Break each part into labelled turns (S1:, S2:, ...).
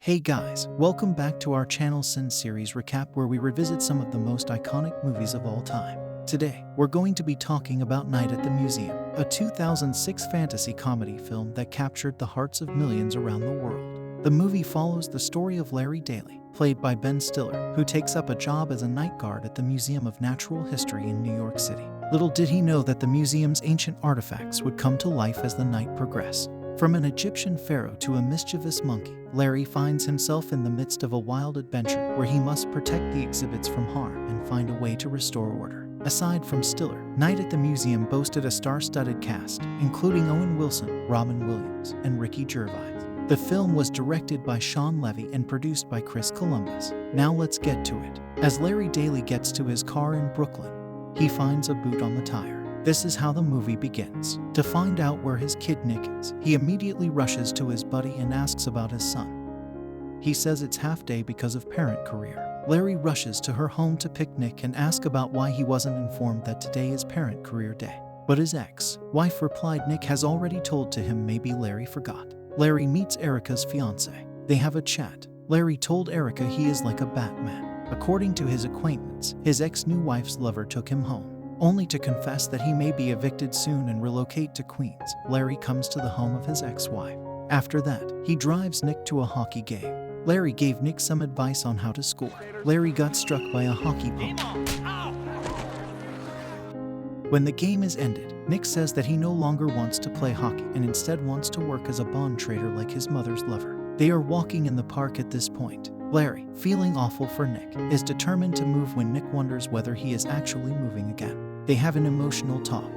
S1: Hey guys, welcome back to our channel Cine series recap where we revisit some of the most iconic movies of all time. Today, we're going to be talking about Night at the Museum, a 2006 fantasy comedy film that captured the hearts of millions around the world. The movie follows the story of Larry Daley, played by Ben Stiller, who takes up a job as a night guard at the Museum of Natural History in New York City. Little did he know that the museum's ancient artifacts would come to life as the night progressed. From an Egyptian pharaoh to a mischievous monkey, Larry finds himself in the midst of a wild adventure where he must protect the exhibits from harm and find a way to restore order. Aside from Stiller, Night at the Museum boasted a star-studded cast, including Owen Wilson, Robin Williams, and Ricky Gervais. The film was directed by Sean Levy and produced by Chris Columbus. Now let's get to it. As Larry Daley gets to his car in Brooklyn, he finds a boot on the tire. This is how the movie begins. To find out where his kid Nick is, he immediately rushes to his buddy and asks about his son. He says it's half day because of parent career. Larry rushes to her home to pick Nick and ask about why he wasn't informed that today is parent career day. But his ex-wife replied Nick has already told to him, maybe Larry forgot. Larry meets Erica's fiance. They have a chat. Larry told Erica he is like a Batman. According to his acquaintance, his ex-new wife's lover took him home, only to confess that he may be evicted soon and relocate to Queens. Larry comes to the home of his ex-wife. After that, he drives Nick to a hockey game. Larry gave Nick some advice on how to score. Larry got struck by a hockey puck. When the game is ended, Nick says that he no longer wants to play hockey and instead wants to work as a bond trader like his mother's lover. They are walking in the park at this point. Larry, feeling awful for Nick, is determined to move when Nick wonders whether he is actually moving again. They have an emotional talk.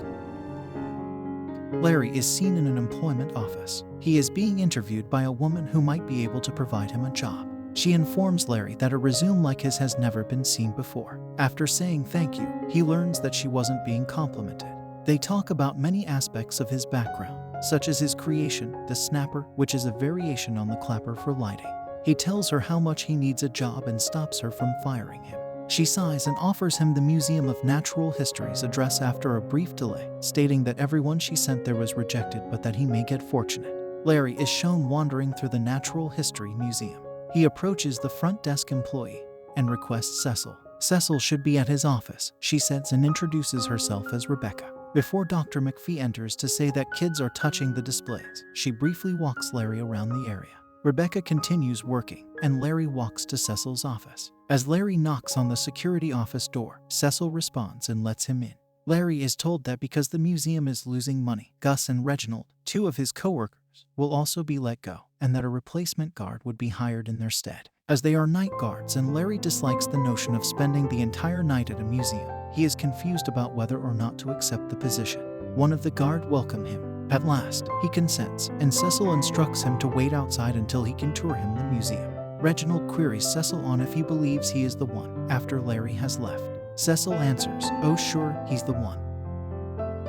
S1: Larry is seen in an employment office. He is being interviewed by a woman who might be able to provide him a job. She informs Larry that a resume like his has never been seen before. After saying thank you, he learns that she wasn't being complimented. They talk about many aspects of his background, such as his creation, the snapper, which is a variation on the clapper for lighting. He tells her how much he needs a job and stops her from firing him. She sighs and offers him the Museum of Natural History's address after a brief delay, stating that everyone she sent there was rejected but that he may get fortunate. Larry is shown wandering through the Natural History Museum. He approaches the front desk employee and requests Cecil. Cecil should be at his office, she says, and introduces herself as Rebecca. Before Dr. McPhee enters to say that kids are touching the displays, she briefly walks Larry around the area. Rebecca continues working, and Larry walks to Cecil's office. As Larry knocks on the security office door, Cecil responds and lets him in. Larry is told that because the museum is losing money, Gus and Reginald, two of his co-workers, will also be let go, and that a replacement guard would be hired in their stead. As they are night guards and Larry dislikes the notion of spending the entire night at a museum, he is confused about whether or not to accept the position. One of the guard welcome him. At last, he consents, and Cecil instructs him to wait outside until he can tour him the museum. Reginald queries Cecil on if he believes he is the one, after Larry has left. Cecil answers, oh sure, he's the one.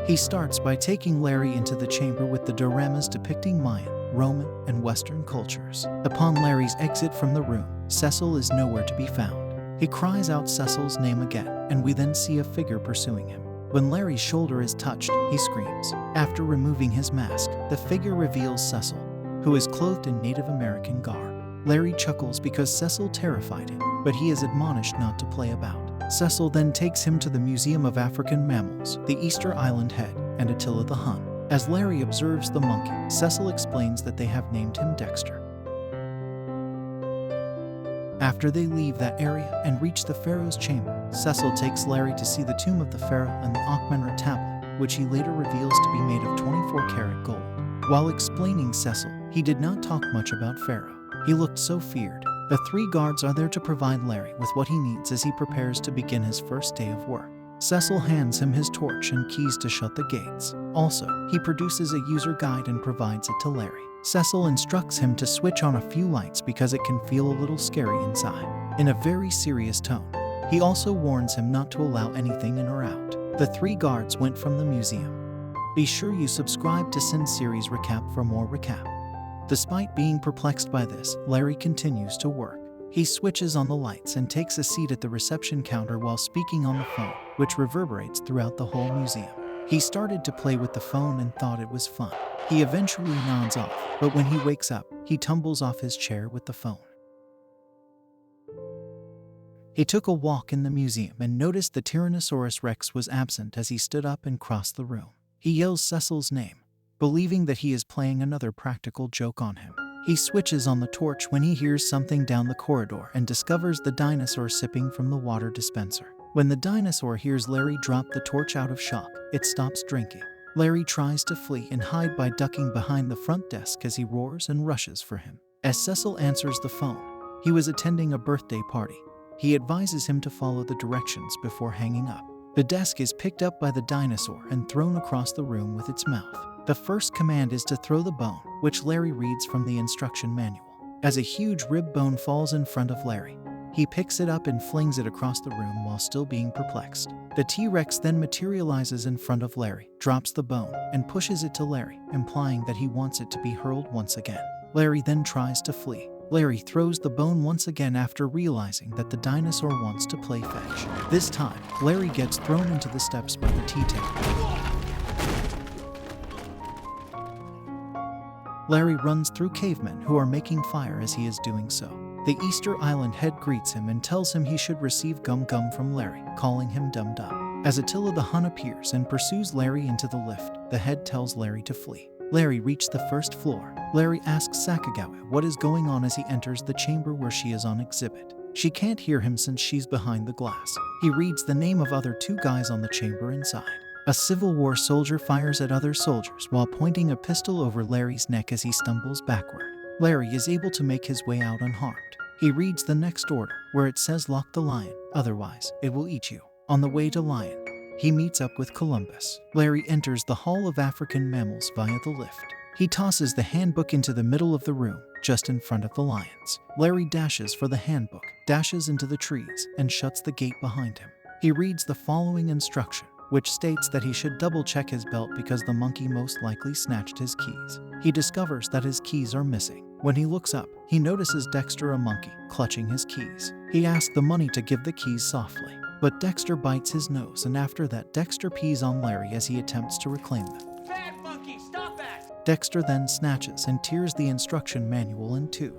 S1: He starts by taking Larry into the chamber with the dioramas depicting Mayan, Roman, and Western cultures. Upon Larry's exit from the room, Cecil is nowhere to be found. He cries out Cecil's name again, and we then see a figure pursuing him. When Larry's shoulder is touched, he screams. After removing his mask, the figure reveals Cecil, who is clothed in Native American garb. Larry chuckles because Cecil terrified him, but he is admonished not to play about. Cecil then takes him to the Museum of African Mammals, the Easter Island Head, and Attila the Hun. As Larry observes the monkey, Cecil explains that they have named him Dexter. After they leave that area and reach the Pharaoh's chamber, Cecil takes Larry to see the tomb of the Pharaoh and the Akhmenre tablet, which he later reveals to be made of 24-karat gold. While explaining Cecil, he did not talk much about Pharaoh. He looked so feared. The three guards are there to provide Larry with what he needs as he prepares to begin his first day of work. Cecil hands him his torch and keys to shut the gates. Also, he produces a user guide and provides it to Larry. Cecil instructs him to switch on a few lights because it can feel a little scary inside. In a very serious tone, he also warns him not to allow anything in or out. The three guards went from the museum. Be sure you subscribe to Cine Series Recap for more recap. Despite being perplexed by this, Larry continues to work. He switches on the lights and takes a seat at the reception counter while speaking on the phone, which reverberates throughout the whole museum. He started to play with the phone and thought it was fun. He eventually nods off, but when he wakes up, he tumbles off his chair with the phone. He took a walk in the museum and noticed the Tyrannosaurus Rex was absent as he stood up and crossed the room. He yells Cecil's name, believing that he is playing another practical joke on him. He switches on the torch when he hears something down the corridor and discovers the dinosaur sipping from the water dispenser. When the dinosaur hears Larry drop the torch out of shock, it stops drinking. Larry tries to flee and hide by ducking behind the front desk as he roars and rushes for him. As Cecil answers the phone, he was attending a birthday party. He advises him to follow the directions before hanging up. The desk is picked up by the dinosaur and thrown across the room with its mouth. The first command is to throw the bone, which Larry reads from the instruction manual. As a huge rib bone falls in front of Larry, he picks it up and flings it across the room while still being perplexed. The T-Rex then materializes in front of Larry, drops the bone, and pushes it to Larry, implying that he wants it to be hurled once again. Larry then tries to flee. Larry throws the bone once again after realizing that the dinosaur wants to play fetch. This time, Larry gets thrown into the steps by the T-Table. Larry runs through cavemen who are making fire as he is doing so. The Easter Island head greets him and tells him he should receive gum gum from Larry, calling him dum-dum. As Attila the Hun appears and pursues Larry into the lift, the head tells Larry to flee. Larry reached the first floor. Larry asks Sakagawa what is going on as he enters the chamber where she is on exhibit. She can't hear him since she's behind the glass. He reads the name of other two guys on the chamber inside. A Civil War soldier fires at other soldiers while pointing a pistol over Larry's neck as he stumbles backward. Larry is able to make his way out unharmed. He reads the next order, where it says lock the lion, otherwise it will eat you. On the way to Lion, he meets up with Columbus. Larry enters the Hall of African Mammals via the lift. He tosses the handbook into the middle of the room, just in front of the lions. Larry dashes for the handbook, dashes into the trees, and shuts the gate behind him. He reads the following instruction, which states that he should double-check his belt because the monkey most likely snatched his keys. He discovers that his keys are missing. When he looks up, he notices Dexter, a monkey, clutching his keys. He asks the money to give the keys softly, but Dexter bites his nose, and after that Dexter pees on Larry as he attempts to reclaim them.
S2: Bad monkey, stop that!
S1: Dexter then snatches and tears the instruction manual in two.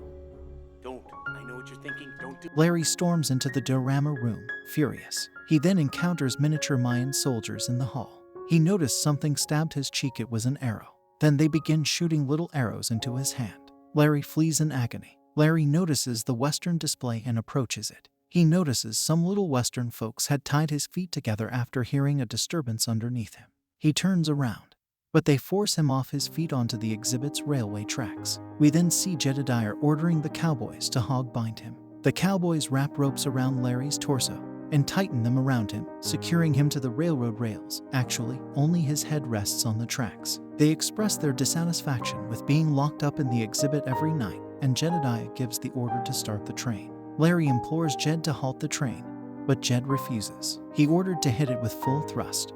S2: Don't. I know what you're thinking. Don't do.
S1: Larry storms into the diorama room, furious. He then encounters miniature Mayan soldiers in the hall. He noticed something stabbed his cheek. It was an arrow. Then they begin shooting little arrows into his hand. Larry flees in agony. Larry notices the Western display and approaches it. He notices some little Western folks had tied his feet together after hearing a disturbance underneath him. He turns around, but they force him off his feet onto the exhibit's railway tracks. We then see Jedediah ordering the cowboys to hog bind him. The cowboys wrap ropes around Larry's torso and tighten them around him, securing him to the railroad rails. Actually, only his head rests on the tracks. They express their dissatisfaction with being locked up in the exhibit every night, and Jedediah gives the order to start the train. Larry implores Jed to halt the train, but Jed refuses. He ordered to hit it with full thrust.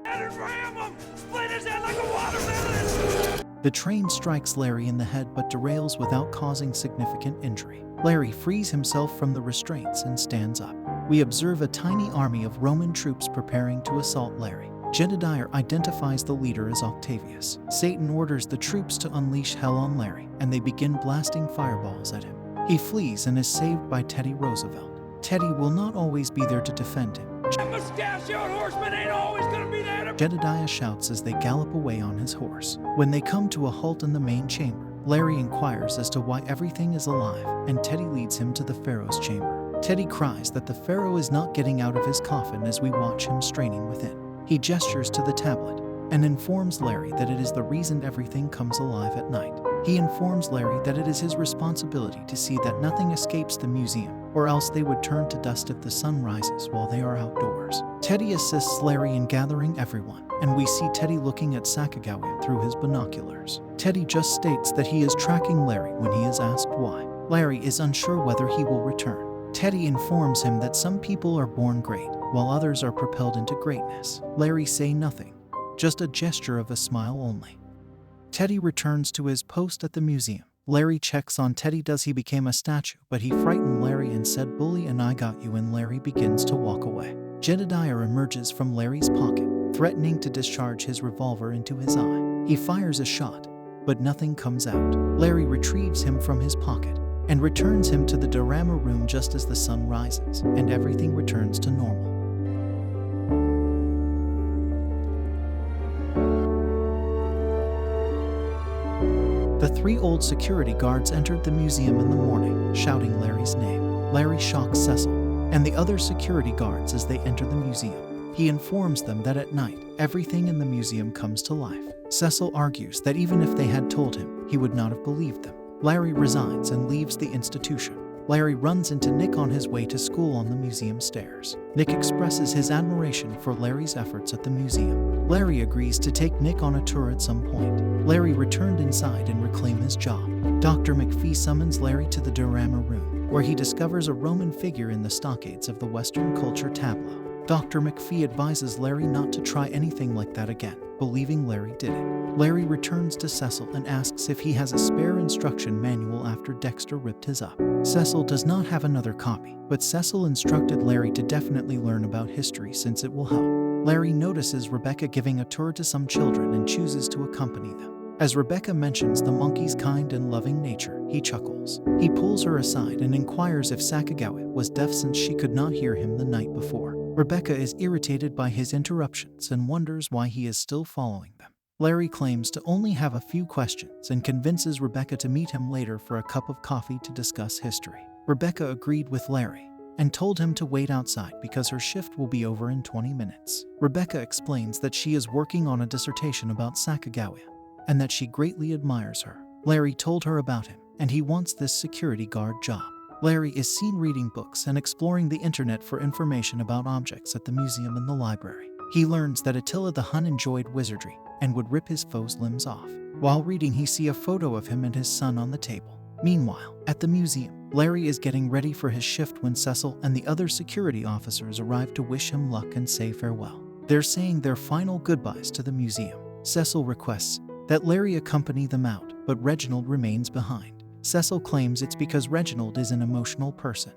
S2: Ram him! Split his head like a watermelon!
S1: The train strikes Larry in the head but derails without causing significant injury. Larry frees himself from the restraints and stands up. We observe a tiny army of Roman troops preparing to assault Larry. Jedediah identifies the leader as Octavius. Satan orders the troops to unleash hell on Larry, and they begin blasting fireballs at him. He flees and is saved by Teddy Roosevelt. Teddy will not always be there to defend him.
S2: That mustachioed horseman ain't always gonna be there to...
S1: Jedediah shouts as they gallop away on his horse. When they come to a halt in the main chamber, Larry inquires as to why everything is alive, and Teddy leads him to the Pharaoh's chamber. Teddy cries that the Pharaoh is not getting out of his coffin as we watch him straining within. He gestures to the tablet and informs Larry that it is the reason everything comes alive at night. He informs Larry that it is his responsibility to see that nothing escapes the museum, or else they would turn to dust if the sun rises while they are outdoors. Teddy assists Larry in gathering everyone, and we see Teddy looking at Sakagawa through his binoculars. Teddy just states that he is tracking Larry when he is asked why. Larry is unsure whether he will return. Teddy informs him that some people are born great, while others are propelled into greatness. Larry say nothing, just a gesture of a smile only. Teddy returns to his post at the museum. Larry checks on Teddy. Does he became a statue, but he frightened Larry and said, "Bully, and I got you," and Larry begins to walk away. Jedediah emerges from Larry's pocket, threatening to discharge his revolver into his eye. He fires a shot, but nothing comes out. Larry retrieves him from his pocket and returns him to the diorama room just as the sun rises and everything returns to normal. The 3 old security guards entered the museum in the morning, shouting Larry's name. Larry shocks Cecil and the other security guards as they enter the museum. He informs them that at night, everything in the museum comes to life. Cecil argues that even if they had told him, he would not have believed them. Larry resigns and leaves the institution. Larry runs into Nick on his way to school on the museum stairs. Nick expresses his admiration for Larry's efforts at the museum. Larry agrees to take Nick on a tour at some point. Larry returned inside and reclaimed his job. Dr. McPhee summons Larry to the diorama room, where he discovers a Roman figure in the stockades of the Western culture tableau. Dr. McPhee advises Larry not to try anything like that again, believing Larry did it. Larry returns to Cecil and asks if he has a spare instruction manual after Dexter ripped his up. Cecil does not have another copy, but Cecil instructed Larry to definitely learn about history since it will help. Larry notices Rebecca giving a tour to some children and chooses to accompany them. As Rebecca mentions the monkey's kind and loving nature, he chuckles. He pulls her aside and inquires if Sacagawea was deaf since she could not hear him the night before. Rebecca is irritated by his interruptions and wonders why he is still following them. Larry claims to only have a few questions and convinces Rebecca to meet him later for a cup of coffee to discuss history. Rebecca agreed with Larry and told him to wait outside because her shift will be over in 20 minutes. Rebecca explains that she is working on a dissertation about Sacagawea and that she greatly admires her. Larry told her about him, and he wants this security guard job. Larry is seen reading books and exploring the internet for information about objects at the museum and the library. He learns that Attila the Hun enjoyed wizardry and would rip his foes' limbs off. While reading, he sees a photo of him and his son on the table. Meanwhile, at the museum, Larry is getting ready for his shift when Cecil and the other security officers arrive to wish him luck and say farewell. They're saying their final goodbyes to the museum. Cecil requests that Larry accompany them out, but Reginald remains behind. Cecil claims it's because Reginald is an emotional person